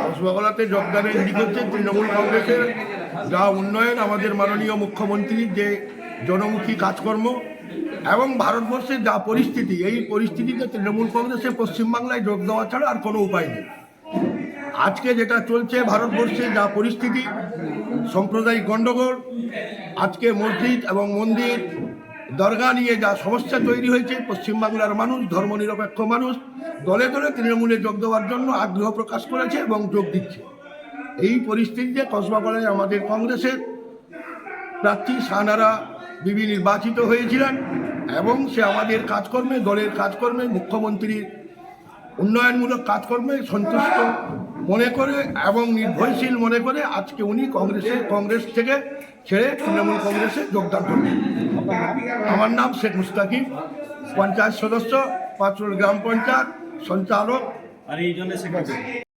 কসবাগলাতে যোগদানের দিক হচ্ছে তৃণমূল কংগ্রেসের যা উন্নয়ন, আমাদের মাননীয় মুখ্যমন্ত্রীর যে জনমুখী কাজকর্ম এবং ভারতবর্ষের যা পরিস্থিতি, এই পরিস্থিতিতে তৃণমূল কংগ্রেসের পশ্চিমবাংলায় যোগ দেওয়া ছাড়া আর কোনো উপায় নেই। আজকে যেটা চলছে ভারতবর্ষে যা পরিস্থিতি, সাম্প্রদায়িক গণ্ডগোল, আজকে মসজিদ এবং মন্দির দরগা নিয়ে যা সমস্যা তৈরি হয়েছে, পশ্চিমবাংলার মানুষ, ধর্মনিরপেক্ষ মানুষ দলে দলে তৃণমূলে যোগ দেওয়ার জন্য আগ্রহ প্রকাশ করেছে এবং যোগ দিচ্ছে। এই পরিস্থিতিতে কসবাগলায় আমাদের কংগ্রেসের প্রার্থী শাহনারা বিবি নির্বাচিত হয়েছিলেন এবং সে আমাদের কাজকর্মে, দলের কাজকর্মে, মুখ্যমন্ত্রীর উন্নয়নমূলক কাজকর্মে সন্তুষ্ট মনে করে এবং নির্ভরশীল মনে করে আজকে উনি কংগ্রেস থেকে ছেড়ে তৃণমূল কংগ্রেসে যোগদান করবেন। আমার নাম শেখ মুস্তাকিম, পঞ্চায়েত সদস্য, পাঁচরোল গ্রাম পঞ্চায়েত সঞ্চালক।